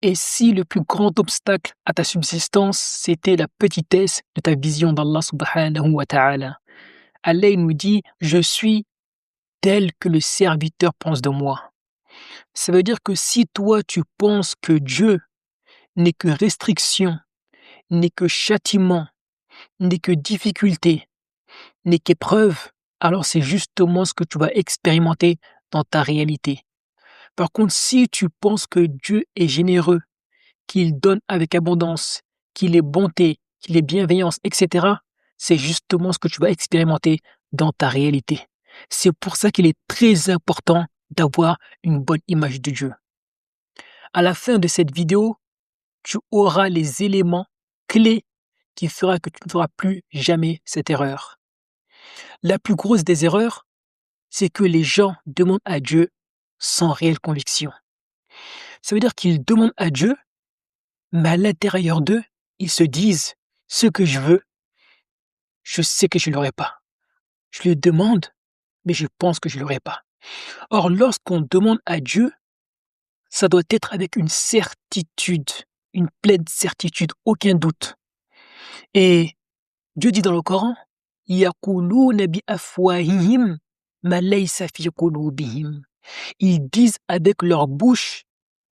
Et si le plus grand obstacle à ta subsistance, c'était la petitesse de ta vision d'Allah subhanahu wa ta'ala? Allah il nous dit: «Je suis tel que le serviteur pense de moi». Ça veut dire que si toi tu penses que Dieu n'est que restriction, n'est que châtiment, n'est que difficulté, n'est qu'épreuve, alors c'est justement ce que tu vas expérimenter dans ta réalité. Par contre, si tu penses que Dieu est généreux, qu'il donne avec abondance, qu'il est bonté, qu'il est bienveillance, etc., c'est justement ce que tu vas expérimenter dans ta réalité. C'est pour ça qu'il est très important d'avoir une bonne image de Dieu. À la fin de cette vidéo, tu auras les éléments clés qui fera que tu ne feras plus jamais cette erreur. La plus grosse des erreurs, c'est que les gens demandent à Dieu sans réelle conviction. Ça veut dire qu'ils demandent à Dieu, mais à l'intérieur d'eux, ils se disent: ce que je veux, je sais que je ne l'aurai pas. Je le demande, mais je pense que je ne l'aurai pas. Or, lorsqu'on demande à Dieu, ça doit être avec une certitude, une pleine certitude, aucun doute. Et Dieu dit dans le Coran: يَقُولُونَ بِأَفْوَاهِهِمْ مَا لَيْسَ فِي قُلُوبِهِمْ. Ils disent avec leur bouche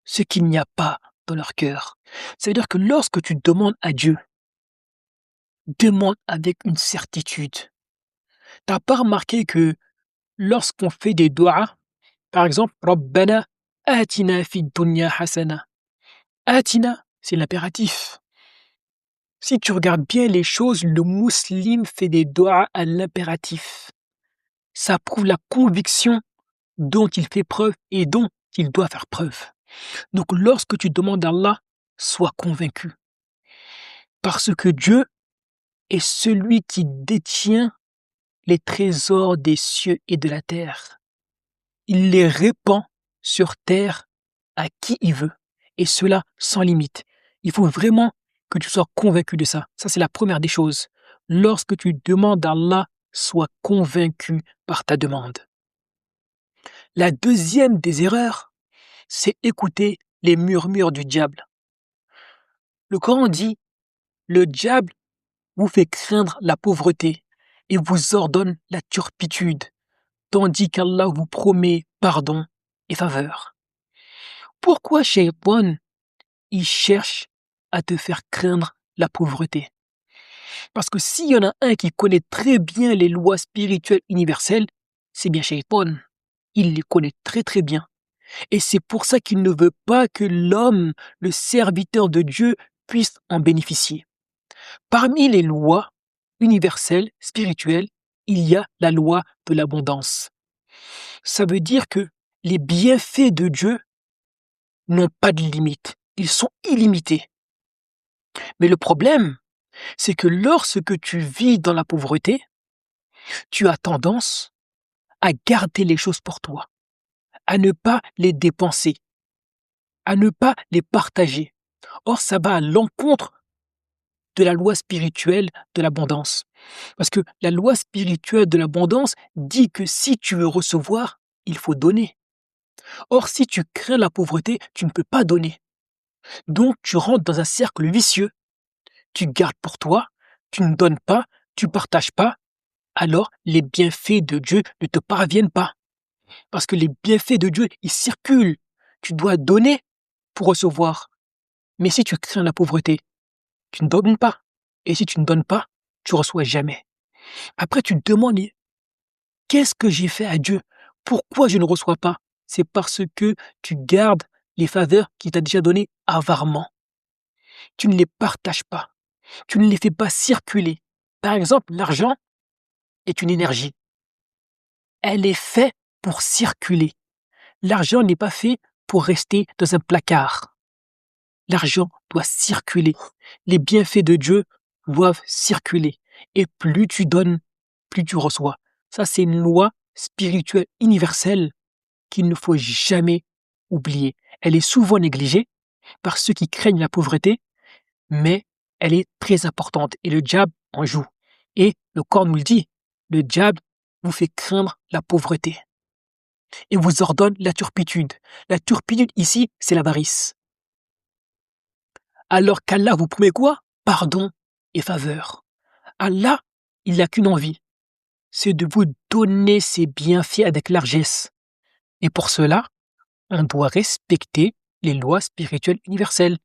ce qu'il n'y a pas dans leur cœur. Ça veut dire que lorsque tu demandes à Dieu, demande avec une certitude. T'as pas remarqué que lorsqu'on fait des doigts, par exemple, Rabbana atina fid dunya hasana. Atina, c'est l'impératif. Si tu regardes bien les choses, le musulman fait des doigts à l'impératif. Ça prouve la conviction dont il fait preuve et dont il doit faire preuve. Donc lorsque tu demandes à Allah, sois convaincu. Parce que Dieu est celui qui détient les trésors des cieux et de la terre. Il les répand sur terre à qui il veut, et cela sans limite. Il faut vraiment que tu sois convaincu de ça. Ça, c'est la première des choses. Lorsque tu demandes à Allah, sois convaincu par ta demande. La deuxième des erreurs, c'est écouter les murmures du diable. Le Coran dit: le diable vous fait craindre la pauvreté et vous ordonne la turpitude, tandis qu'Allah vous promet pardon et faveur. Pourquoi Shaitan, il cherche à te faire craindre la pauvreté? Parce que s'il y en a un qui connaît très bien les lois spirituelles universelles, c'est bien Shaitan. Il les connaît très très bien. Et c'est pour ça qu'il ne veut pas que l'homme, le serviteur de Dieu, puisse en bénéficier. Parmi les lois universelles, spirituelles, il y a la loi de l'abondance. Ça veut dire que les bienfaits de Dieu n'ont pas de limite. Ils sont illimités. Mais le problème, c'est que lorsque tu vis dans la pauvreté, tu as tendance à garder les choses pour toi, à ne pas les dépenser, à ne pas les partager. Or, ça va à l'encontre de la loi spirituelle de l'abondance. Parce que la loi spirituelle de l'abondance dit que si tu veux recevoir, il faut donner. Or, si tu crains la pauvreté, tu ne peux pas donner. Donc, tu rentres dans un cercle vicieux. Tu gardes pour toi, tu ne donnes pas, tu ne partages pas, alors les bienfaits de Dieu ne te parviennent pas. Parce que les bienfaits de Dieu, ils circulent. Tu dois donner pour recevoir. Mais si tu crains la pauvreté, tu ne donnes pas. Et si tu ne donnes pas, tu reçois jamais. Après, tu te demandes: qu'est-ce que j'ai fait à Dieu? Pourquoi je ne reçois pas? C'est parce que tu gardes les faveurs qu'il t'a déjà données avarément. Tu ne les partages pas. Tu ne les fais pas circuler. Par exemple, l'argent est une énergie. Elle est faite pour circuler. L'argent n'est pas fait pour rester dans un placard. L'argent doit circuler. Les bienfaits de Dieu doivent circuler. Et plus tu donnes, plus tu reçois. Ça, c'est une loi spirituelle universelle qu'il ne faut jamais oublier. Elle est souvent négligée par ceux qui craignent la pauvreté, mais elle est très importante et le diable en joue. Et le Coran nous le dit, le diable vous fait craindre la pauvreté et vous ordonne la turpitude. La turpitude ici, c'est l'avarice. alors qu'Allah vous promet quoi? Pardon et faveur. Allah, il n'a qu'une envie, c'est de vous donner ses bienfaits avec largesse. Et pour cela, on doit respecter les lois spirituelles universelles.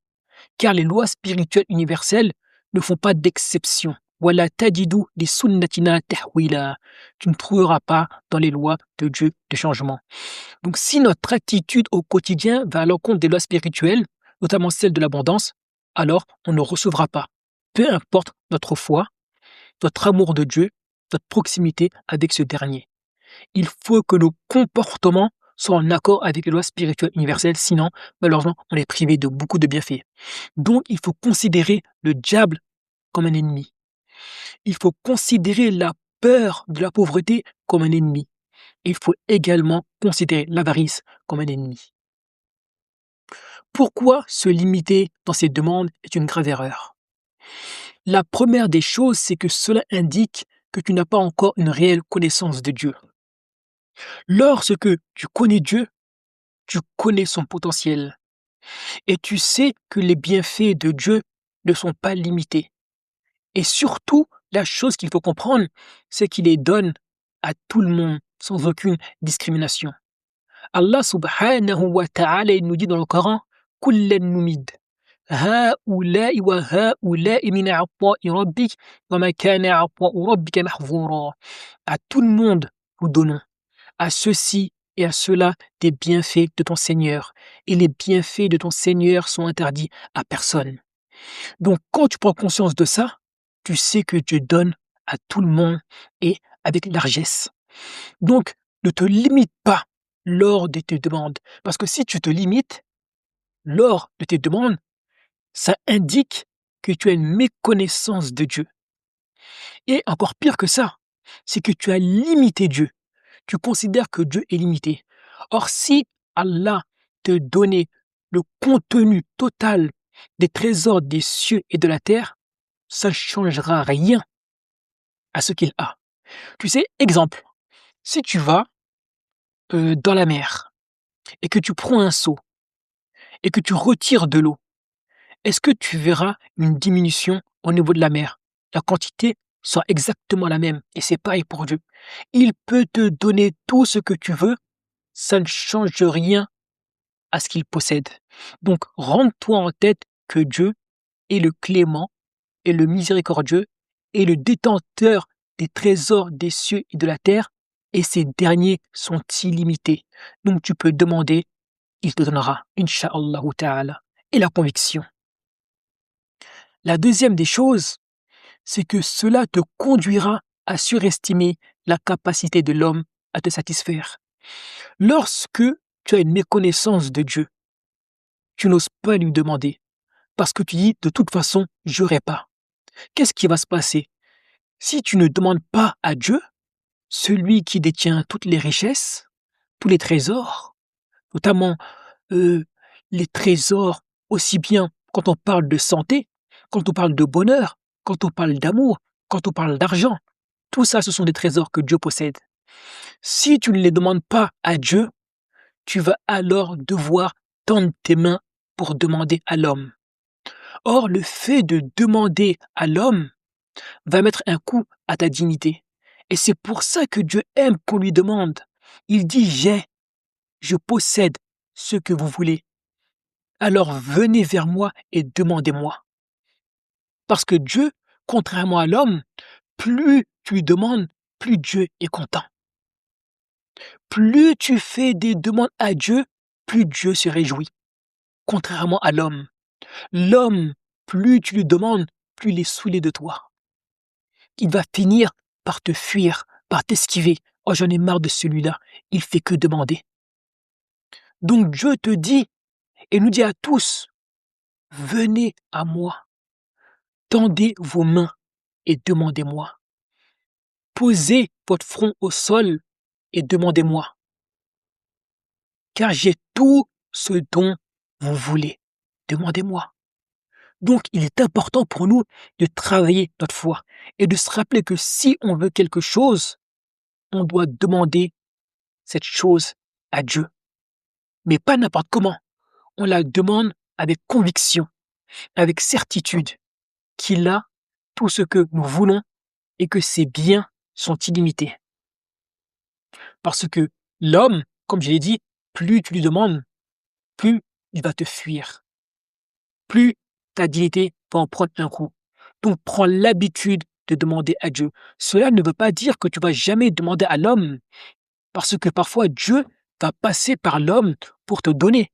Car les lois spirituelles universelles ne font pas d'exception. Wala tajidu li sunnatina tahwila. Tu ne trouveras pas dans les lois de Dieu de changement. Donc si notre attitude au quotidien va à l'encontre des lois spirituelles, notamment celle de l'abondance, alors on ne recevra pas. Peu importe notre foi, notre amour de Dieu, notre proximité avec ce dernier. Il faut que nos comportements soient en accord avec les lois spirituelles universelles, sinon, malheureusement, on est privé de beaucoup de bienfaits. Donc, il faut considérer le diable comme un ennemi. Il faut considérer la peur de la pauvreté comme un ennemi. Il faut également considérer l'avarice comme un ennemi. Pourquoi se limiter dans ces demandes est une grave erreur? La première des choses, c'est que cela indique que tu n'as pas encore une réelle connaissance de Dieu. Lorsque tu connais Dieu, tu connais son potentiel et tu sais que les bienfaits de Dieu ne sont pas limités. Et surtout, la chose qu'il faut comprendre, c'est qu'il les donne à tout le monde sans aucune discrimination. Allah subhanahu wa ta'ala il nous dit dans le Coran Kullan numid هؤلاء وهؤلاء من عطاء ربك وما كان عطاء ربك محظورا. À tout le monde, nous donnons à ceux-ci et à ceux-là des bienfaits de ton Seigneur. Et les bienfaits de ton Seigneur sont interdits à personne. Donc, quand tu prends conscience de ça, tu sais que Dieu donne à tout le monde et avec largesse. Donc, ne te limite pas lors de tes demandes. Parce que si tu te limites lors de tes demandes, ça indique que tu as une méconnaissance de Dieu. Et encore pire que ça, c'est que tu as limité Dieu. Tu considères que Dieu est limité. Or, si Allah te donnait le contenu total des trésors des cieux et de la terre, ça ne changera rien à ce qu'il a. Tu sais, exemple, si tu vas dans la mer et que tu prends un seau et que tu retires de l'eau, est-ce que tu verras une diminution au niveau de la mer? La quantité sera exactement la même et c'est pareil pour Dieu. Il peut te donner tout ce que tu veux, ça ne change rien à ce qu'il possède. Donc, rends-toi en tête que Dieu est le clément et le miséricordieux et le détenteur des trésors des cieux et de la terre, et ces derniers sont illimités. Donc tu peux demander, il te donnera, Inch'Allah ta'ala, et la conviction. La deuxième des choses, c'est que cela te conduira à surestimer la capacité de l'homme à te satisfaire. Lorsque tu as une méconnaissance de Dieu, tu n'oses pas lui demander, parce que tu dis, de toute façon, je n'aurai pas. Qu'est-ce qui va se passer? Si tu ne demandes pas à Dieu, celui qui détient toutes les richesses, tous les trésors, notamment les trésors aussi bien quand on parle de santé, quand on parle de bonheur, quand on parle d'amour, quand on parle d'argent, tout ça, ce sont des trésors que Dieu possède. Si tu ne les demandes pas à Dieu, tu vas alors devoir tendre tes mains pour demander à l'homme. Or, le fait de demander à l'homme va mettre un coup à ta dignité. Et c'est pour ça que Dieu aime qu'on lui demande. Il dit, je possède ce que vous voulez. Alors venez vers moi et demandez-moi. Parce que Dieu, contrairement à l'homme, plus tu lui demandes, plus Dieu est content. Plus tu fais des demandes à Dieu, plus Dieu se réjouit. Contrairement à l'homme. L'homme, plus tu lui demandes, plus il est saoulé de toi. Il va finir par te fuir, par t'esquiver. Oh, j'en ai marre de celui-là, il fait que demander. Donc Dieu te dit, et nous dit à tous, venez à moi, tendez vos mains et demandez-moi. Posez votre front au sol et demandez-moi. Car j'ai tout ce dont vous voulez. Demandez-moi. Donc, il est important pour nous de travailler notre foi et de se rappeler que si on veut quelque chose, on doit demander cette chose à Dieu. Mais pas n'importe comment. On la demande avec conviction. avec certitude qu'il a tout ce que nous voulons et que ses biens sont illimités. Parce que l'homme, comme je l'ai dit, plus tu lui demandes, plus il va te fuir, plus ta dignité va en prendre un coup. Donc prends l'habitude de demander à Dieu. Cela ne veut pas dire que tu vas jamais demander à l'homme, parce que parfois Dieu va passer par l'homme pour te donner.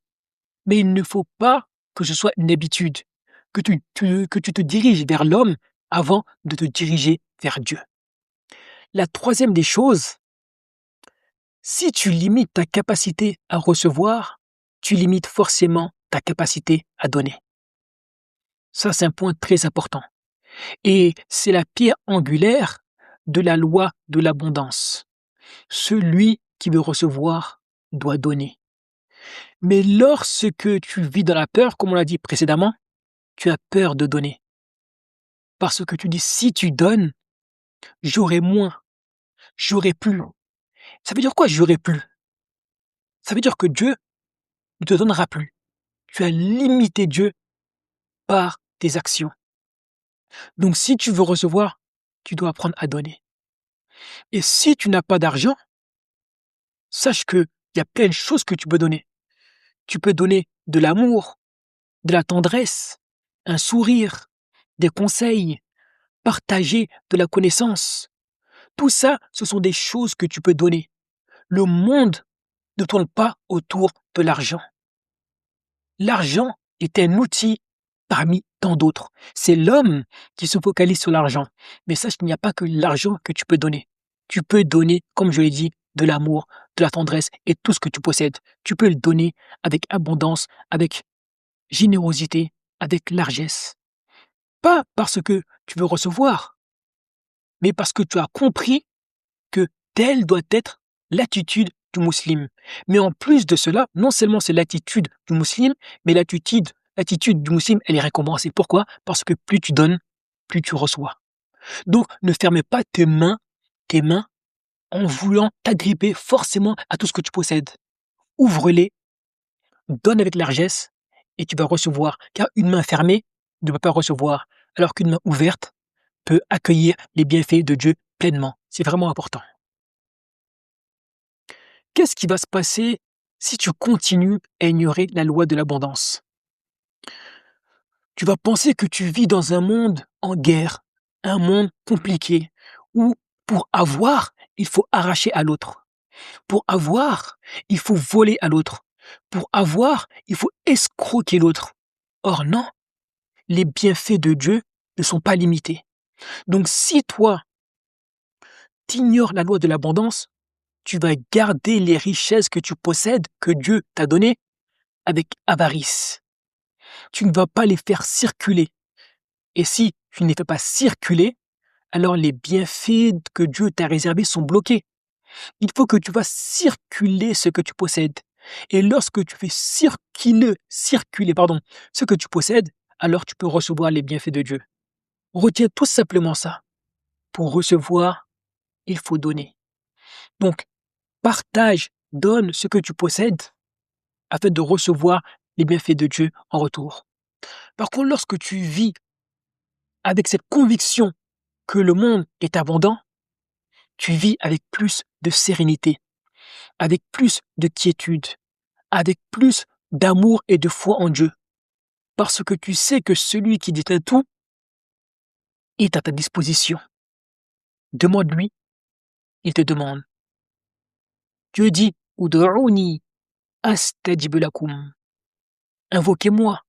Mais il ne faut pas que ce soit une habitude, que tu te diriges vers l'homme avant de te diriger vers Dieu. La troisième des choses, si tu limites ta capacité à recevoir, tu limites forcément ta capacité à donner. Ça, c'est un point très important. Et c'est la pierre angulaire de la loi de l'abondance. Celui qui veut recevoir doit donner. Mais lorsque tu vis dans la peur, comme on l'a dit précédemment, tu as peur de donner. Parce que tu dis, si tu donnes, j'aurai moins, j'aurai plus. Ça veut dire quoi, j'aurai plus? Ça veut dire que Dieu ne te donnera plus. Tu as limité Dieu par tes actions. Donc si tu veux recevoir, tu dois apprendre à donner. Et si tu n'as pas d'argent, sache qu'il y a plein de choses que tu peux donner. Tu peux donner de l'amour, de la tendresse, un sourire, des conseils, partager de la connaissance. Tout ça, ce sont des choses que tu peux donner. Le monde ne tourne pas autour de l'argent. L'argent est un outil parmi tant d'autres. C'est l'homme qui se focalise sur l'argent. Mais sache qu'il n'y a pas que l'argent que tu peux donner. Tu peux donner, comme je l'ai dit, de l'amour, de la tendresse et tout ce que tu possèdes. Tu peux le donner avec abondance, avec générosité, avec largesse. Pas parce que tu veux recevoir, mais parce que tu as compris que telle doit être l'attitude du musulman. Mais en plus de cela, non seulement c'est l'attitude du musulman, mais l'attitude du musulman, elle est récompensée. Pourquoi? Parce que plus tu donnes, plus tu reçois. Donc, ne fermez pas tes mains en voulant t'agripper forcément à tout ce que tu possèdes. Ouvre-les, donne avec largesse et tu vas recevoir. Car une main fermée ne peut pas recevoir, alors qu'une main ouverte peut accueillir les bienfaits de Dieu pleinement. C'est vraiment important. Qu'est-ce qui va se passer si tu continues à ignorer la loi de l'abondance? Tu vas penser que tu vis dans un monde en guerre, un monde compliqué, où pour avoir, il faut arracher à l'autre. Pour avoir, il faut voler à l'autre. Pour avoir, il faut escroquer l'autre. Or non, les bienfaits de Dieu ne sont pas limités. Donc si toi, t'ignores la loi de l'abondance, tu vas garder les richesses que tu possèdes, que Dieu t'a données, avec avarice. Tu ne vas pas les faire circuler. Et si tu ne les fais pas circuler, alors les bienfaits que Dieu t'a réservés sont bloqués. Il faut que tu fasses circuler ce que tu possèdes. Et lorsque tu fais circuler, ce que tu possèdes, alors tu peux recevoir les bienfaits de Dieu. Retiens tout simplement ça. Pour recevoir, il faut donner. Donc, partage, donne ce que tu possèdes afin de recevoir les bienfaits de Dieu en retour. Par contre, lorsque tu vis avec cette conviction que le monde est abondant, tu vis avec plus de sérénité, avec plus de quiétude, avec plus d'amour et de foi en Dieu. Parce que tu sais que celui qui détient tout est à ta disposition. Demande-lui, il te demande. Dieu dit, Ud'ouni astajib lakum. Invoquez-moi,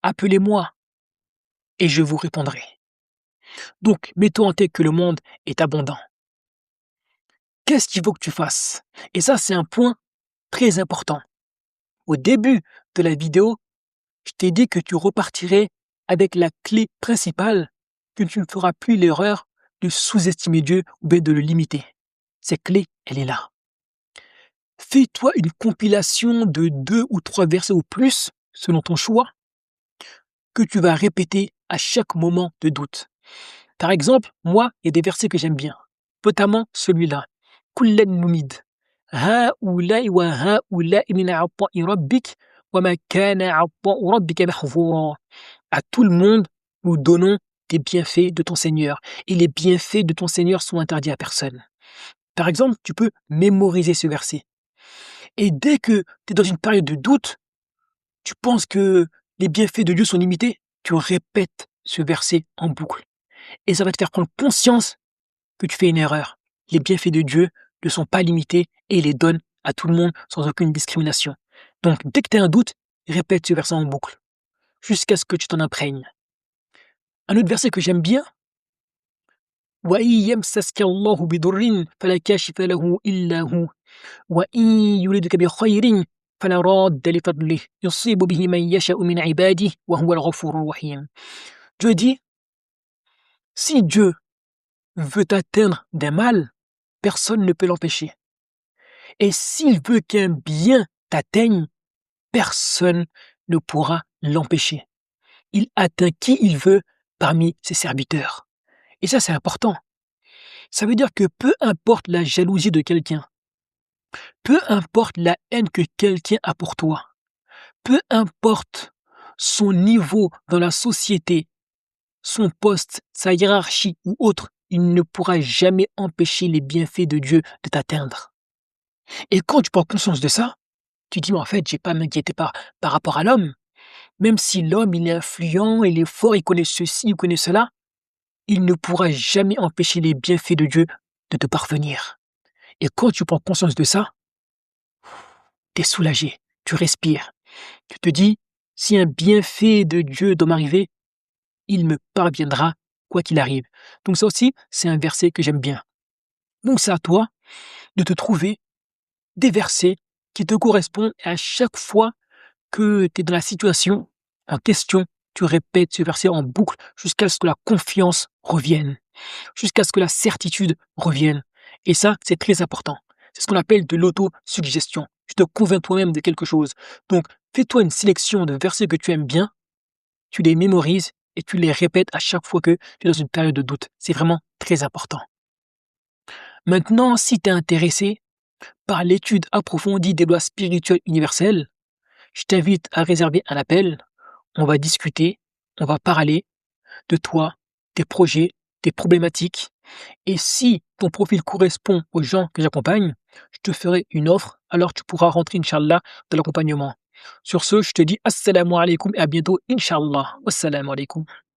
appelez-moi, et je vous répondrai. Donc, mets-toi en tête que le monde est abondant. Qu'est-ce qu'il faut que tu fasses? Et ça, c'est un point très important. Au début de la vidéo, je t'ai dit que tu repartirais avec la clé principale, que tu ne feras plus l'erreur de sous-estimer Dieu ou bien de le limiter. Cette clé, elle est là. Fais-toi une compilation de 2 ou 3 versets ou plus, selon ton choix, que tu vas répéter à chaque moment de doute. Par exemple, moi, il y a des versets que j'aime bien, notamment celui-là. Kullan numid. Ha'ulai wa ha'ulai min 'ata'i rabbik وَمَا كَانَ عَطَاءُ رَبِّكَ مَحْظُورًا. À tout le monde, nous donnons des bienfaits de ton Seigneur. Et les bienfaits de ton Seigneur sont interdits à personne. Par exemple, tu peux mémoriser ce verset. Et dès que tu es dans une période de doute, tu penses que les bienfaits de Dieu sont limités, tu répètes ce verset en boucle. Et ça va te faire prendre conscience que tu fais une erreur. Les bienfaits de Dieu ne sont pas limités et il les donne à tout le monde sans aucune discrimination. Donc, dès que tu as un doute, répète ce verset en boucle, jusqu'à ce que tu t'en imprègnes. Un autre verset que j'aime bien, وَإِن يَمْسَسْكَ اللَّهُ بِضُرٍّ فَلَا كَاشِفَ لَهُ إِلَّا هُوَ وَإِن يُرِدْكَ بِخَيْرٍ فَلَا رَادَّ لِفَضْلِهِ يُصِيبُ بِهِ مَن يَشَاءُ مِنْ عِبَادِهِ وَهُوَ الْغَفُورُ الرَّحِيمُ. Dieu dit, si Dieu veut t'atteindre d'un mal, personne ne peut l'empêcher. Et s'il veut qu'un bien t'atteigne, personne ne pourra l'empêcher. Il atteint qui il veut parmi ses serviteurs. Et ça, c'est important. Ça veut dire que peu importe la jalousie de quelqu'un, peu importe la haine que quelqu'un a pour toi, peu importe son niveau dans la société, son poste, sa hiérarchie ou autre, il ne pourra jamais empêcher les bienfaits de Dieu de t'atteindre. Et quand tu prends conscience de ça, tu dis, mais en fait, j'ai pas à m'inquiéter par rapport à l'homme. Même si l'homme, il est influent, il est fort, il connaît ceci, il connaît cela, il ne pourra jamais empêcher les bienfaits de Dieu de te parvenir. Et quand tu prends conscience de ça, tu es soulagé, tu respires. Tu te dis, si un bienfait de Dieu doit m'arriver, il me parviendra quoi qu'il arrive. Donc ça aussi, c'est un verset que j'aime bien. Donc c'est à toi de te trouver des versets qui te correspondent et à chaque fois que tu es dans la situation en question, tu répètes ce verset en boucle jusqu'à ce que la confiance revienne, jusqu'à ce que la certitude revienne. Et ça, c'est très important. C'est ce qu'on appelle de l'autosuggestion. Tu te convaincs toi-même de quelque chose. Donc, fais-toi une sélection de versets que tu aimes bien, tu les mémorises et tu les répètes à chaque fois que tu es dans une période de doute. C'est vraiment très important. Maintenant, si tu es intéressé par l'étude approfondie des lois spirituelles universelles, je t'invite à réserver un appel. On va discuter, on va parler de toi, tes projets, tes problématiques. Et si ton profil correspond aux gens que j'accompagne, je te ferai une offre, alors tu pourras rentrer, Inch'Allah, dans l'accompagnement. Sur ce, je te dis assalamu alaikum et à bientôt, Inch'Allah. Wassalamu alaikum.